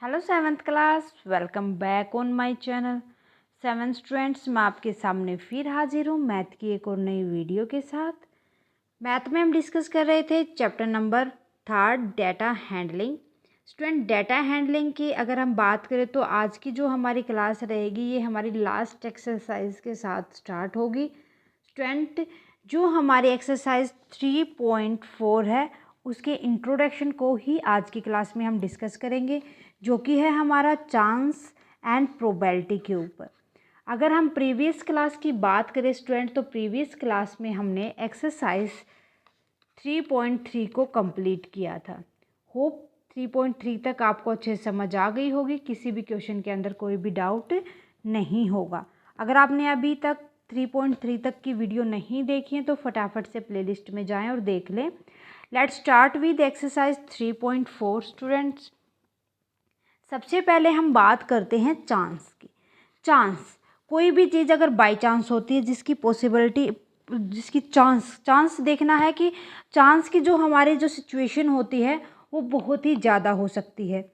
Hello seventh class, welcome back on my channel. Seventh students, मैं आपके सामने फिर हाजिर हूँ मैथ की एक और नई वीडियो के साथ। मैथ में हम डिस्कस कर रहे थे chapter number 3 data handling. Student, data handling की अगर हम बात करें तो आज की जो हमारी क्लास रहेगी ये हमारी लास्ट एक्सरसाइज के साथ स्टार्ट होगी। स्टूडेंट, जो हमारी एक्सरसाइज 3.4 है उसके इंट्रोडक्शन को ही आज की क्लास में हम डिस्कस करेंगे, जो कि है हमारा चांस एंड प्रोबेबिलिटी के ऊपर। अगर हम प्रीवियस क्लास की बात करें स्टूडेंट, तो प्रीवियस क्लास में हमने एक्सरसाइज 3.3 को कंप्लीट किया था। होप 3.3 तक आपको अच्छे से समझ आ गई होगी, किसी भी क्वेश्चन के अंदर कोई भी डाउट नहीं होगा। अगर आपने अभी तक 3.3 तक की वीडियो नहीं देखी है तो फटाफट से प्लेलिस्ट में जाएं और देख लें। Let's start with exercise 3.4 students. सबसे पहले हम बात करते हैं चांस की। चांस, कोई भी चीज़ अगर बाय चांस होती है जिसकी पॉसिबिलिटी, जिसकी चांस देखना है कि चांस की जो हमारी जो सिचुएशन होती है वो बहुत ही ज़्यादा हो सकती है,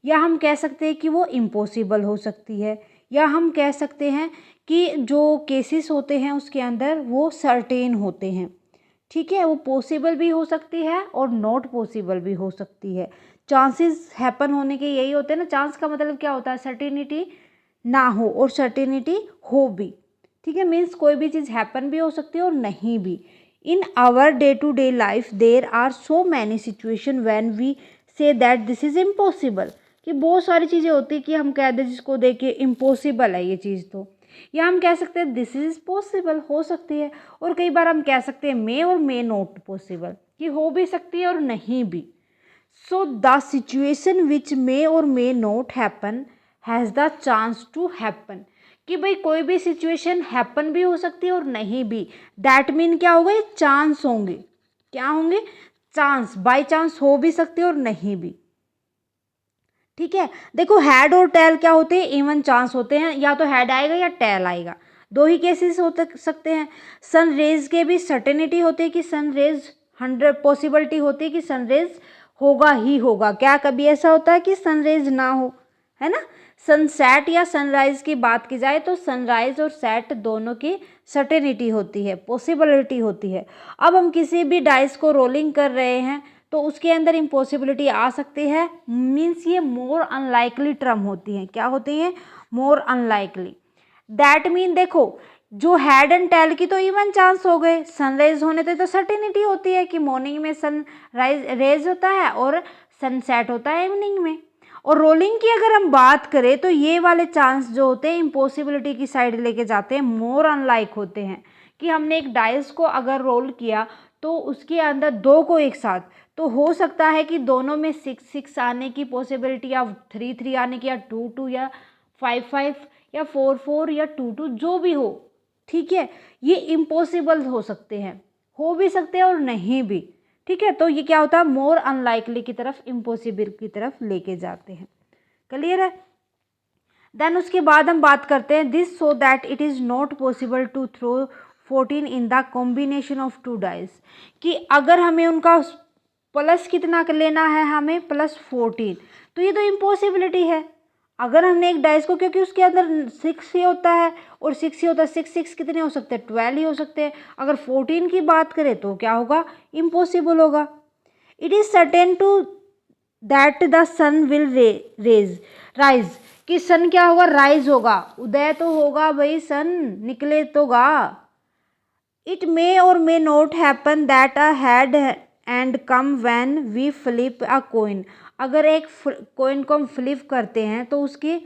या हम कह सकते हैं कि वो इम्पॉसिबल हो सकती है, या हम कह सकते हैं कि जो केसेस होते हैं उसके अंदर वो सर्टेन होते हैं। ठीक है, वो पॉसिबल भी हो सकती है और नॉट पॉसिबल भी हो सकती है। चांसेस हैपन होने के यही होते हैं ना। चांस का मतलब क्या होता है? सर्टेनिटी ना हो और सर्टेनिटी हो भी। ठीक है, मीन्स कोई भी चीज़ हैपन भी हो सकती है और नहीं भी। In our day to day life there are so many situation when we say that this is impossible, कि बहुत सारी चीज़ें होती है कि हम कह दें जिसको देख के इम्पॉसिबल है ये चीज़, तो या हम कह सकते हैं दिस इज़ पॉसिबल, हो सकती है। और कई बार हम कह सकते हैं मे और मे नॉट पॉसिबल, कि हो भी सकती है और नहीं भी। So the situation which may or may not happen has the chance to happen, कि भाई कोई भी सिचुएशन हैपन भी हो सकती है और नहीं भी। दैट मीन क्या होगा? ये चांस होंगे। क्या होंगे? चांस, बाय चांस हो भी सकती है और नहीं भी। ठीक है, देखो हेड और टेल क्या होते हैं? इवन चांस होते हैं, या तो हेड आएगा या टेल आएगा, दो ही केसेस हो सकते हैं। सन रेज के भी सर्टेनिटी होती है कि सन रेज 100 पॉसिबिलिटी होती है कि सन रेज होगा ही होगा। क्या कभी ऐसा होता है कि सन रेज ना हो? है ना। सनसेट या सनराइज की बात की जाए तो सनराइज और सेट दोनों की सर्टेनिटी होती है, पॉसिबिलिटी होती है। अब हम किसी भी डाइस को रोलिंग कर रहे हैं तो उसके अंदर इम्पॉसिबिलिटी आ सकती है, मीन्स ये मोर अनलाइकली टर्म होती हैं। क्या होती हैं? मोर अनलाइकली। दैट मीन देखो, जो हेड एंड टेल की तो इवन चांस हो गए, सनराइज होने तो सर्टेनिटी होती है कि मॉर्निंग में सनराइज रेज होता है और सनसेट होता है इवनिंग में। और रोलिंग की अगर हम बात करें तो ये वाले चांस जो होते हैं इम्पॉसिबिलिटी की साइड लेके जाते हैं, मोर अनलाइक होते हैं। कि हमने एक डाइस को अगर रोल किया तो उसके अंदर दो को एक साथ, तो हो सकता है कि दोनों में 6 आने की पॉसिबिलिटी, या 3 आने की, या 2 या 5 या 4 या 2 जो भी हो। ठीक है, ये इम्पॉसिबल हो सकते हैं, हो भी सकते हैं और नहीं भी। ठीक है, तो ये क्या होता है? मोर अनलाइकली की तरफ, इम्पॉसिबल की तरफ लेके जाते हैं। क्लियर है? देन उसके बाद हम बात करते हैं this so that it is not possible to throw 14 in the combination of 2 dice, कि अगर हमें उनका प्लस कितना कर लेना है, हमें +14, तो ये तो इम्पॉसिबिलिटी है। अगर हमने एक डाइस को, क्योंकि उसके अंदर 6 ही होता है और 6 ही होता है, 6 कितने हो सकते हैं? 12 ही हो सकते हैं। अगर 14 की बात करें तो क्या होगा? इम्पॉसिबल होगा। It is certain to that the sun will rise, कि सन क्या होगा? राइज होगा, उदय तो होगा भाई, सन निकले तो गा। It may or may not happen that a head and come when we flip a coin, अगर एक कोइन को हम फ्लिप करते हैं तो उसकी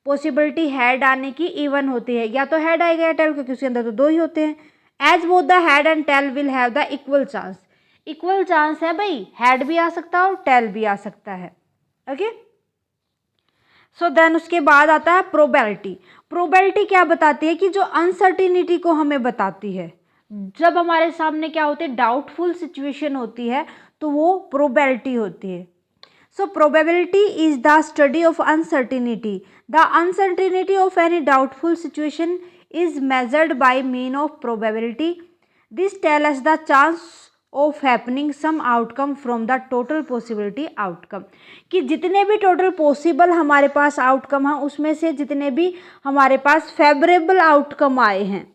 पॉसिबिलिटी हेड आने की इवन होती है, या तो हेड आएगा या टेल, क्योंकि उसके अंदर तो दो ही होते हैं। As both the head and tail will have the equal chance, equal chance है भाई, हेड भी आ सकता है और टेल भी आ सकता है। ओके, सो देन उसके बाद आता है प्रोबेबिलिटी। प्रोबेबिलिटी क्या बताती है? कि जो अनसर्टिनिटी को हमें बताती है। जब हमारे सामने क्या होते हैं? डाउटफुल सिचुएशन होती है तो वो प्रोबेबिलिटी होती है। So probability is the study of uncertainty. The uncertainty of any doubtful situation is measured by mean of probability. This tell us the chance of happening some outcome from the total possibility outcome, कि जितने भी total possible हमारे पास outcome हैं उसमें से जितने भी हमारे पास फेवरेबल आउटकम आए हैं,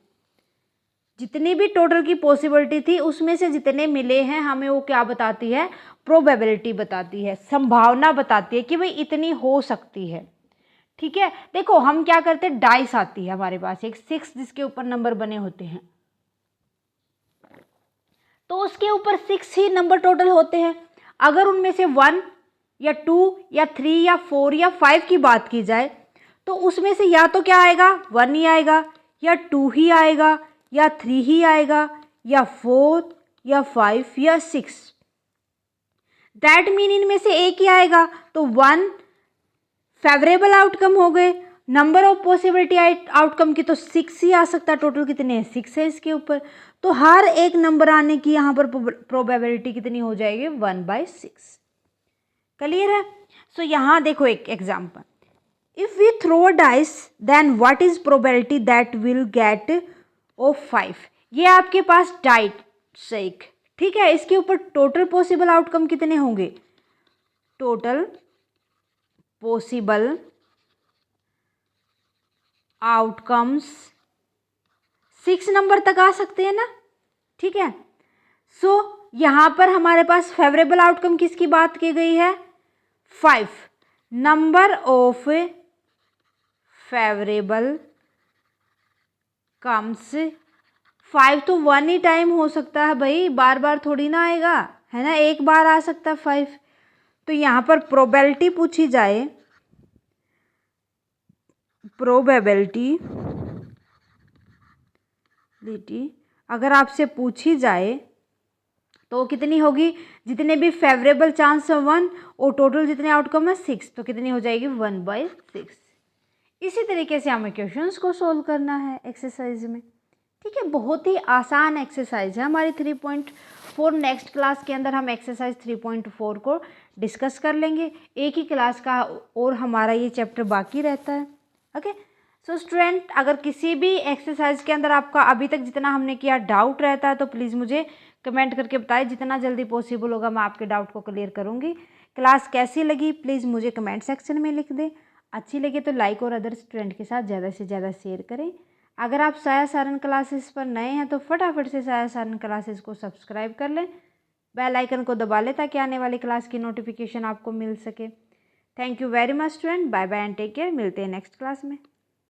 जितनी भी टोटल की पॉसिबिलिटी थी उसमें से जितने मिले हैं, हमें वो क्या बताती है, प्रोबेबिलिटी बताती है, संभावना बताती है कि भाई इतनी हो सकती है। ठीक है, देखो हम क्या करते हैं, डाइस आती है हमारे पास एक 6 जिसके ऊपर नंबर बने होते हैं, तो उसके ऊपर 6 ही नंबर टोटल होते हैं। अगर उनमें से 1 या 2 या 3 या 4 या 5 की बात की जाए तो उसमें से या तो क्या आएगा, 1 ही आएगा, या 2 ही आएगा, या 3 ही आएगा, या 4 या 5 या 6। दैट मीन इनमें से एक ही आएगा, तो 1 फेवरेबल आउटकम हो गए। नंबर ऑफ पॉसिबिलिटी आउटकम की तो 6 ही आ सकता है, टोटल कितने हैं, 6 है इसके ऊपर, तो हर एक नंबर आने की यहाँ पर प्रोबेबिलिटी कितनी हो जाएगी, 1/6। क्लियर है। सो यहाँ देखो एक example, if we throw a dice then what is probability that will get of 5। ये आपके पास डाइस एक, ठीक है, इसके ऊपर टोटल पॉसिबल आउटकम कितने होंगे, टोटल पॉसिबल आउटकम्स 6 नंबर तक आ सकते हैं ना। ठीक है, सो यहाँ पर हमारे पास फेवरेबल आउटकम किसकी बात की गई है, 5। नंबर ऑफ फेवरेबल कम्स 5 तो 1 ही टाइम हो सकता है भाई, बार बार थोड़ी ना आएगा, है ना, एक बार आ सकता है 5। तो यहाँ पर प्रोबेबिलिटी पूछी जाए, प्रोबेबिलिटी अगर आपसे पूछी जाए तो कितनी होगी, जितने भी फेवरेबल चांस है 1 और टोटल जितने आउटकम है 6, तो कितनी हो जाएगी, 1/6। इसी तरीके से हमें क्वेश्चंस को सोल्व करना है एक्सरसाइज में। ठीक है, बहुत ही आसान एक्सरसाइज है हमारी 3.4। नेक्स्ट क्लास के अंदर हम एक्सरसाइज 3.4 को डिस्कस कर लेंगे, एक ही क्लास का और हमारा ये चैप्टर बाकी रहता है। ओके, सो स्टूडेंट, अगर किसी भी एक्सरसाइज के अंदर आपका अभी तक जितना हमने किया डाउट रहता है तो प्लीज़ मुझे कमेंट करके बताएं, जितना जल्दी पॉसिबल होगा मैं आपके डाउट को क्लियर करूँगी। क्लास कैसी लगी प्लीज़ मुझे कमेंट सेक्शन में लिख दें, अच्छी लगे तो लाइक और अदर स्टूडेंट के साथ ज़्यादा से ज़्यादा शेयर करें। अगर आप साया सारन क्लासेस पर नए हैं तो फटाफट से साया सारन क्लासेस को सब्सक्राइब कर लें, बेल आइकन को दबा लें ताकि आने वाली क्लास की नोटिफिकेशन आपको मिल सके। Thank you very much student, bye bye and take care, मिलते हैं नेक्स्ट क्लास में।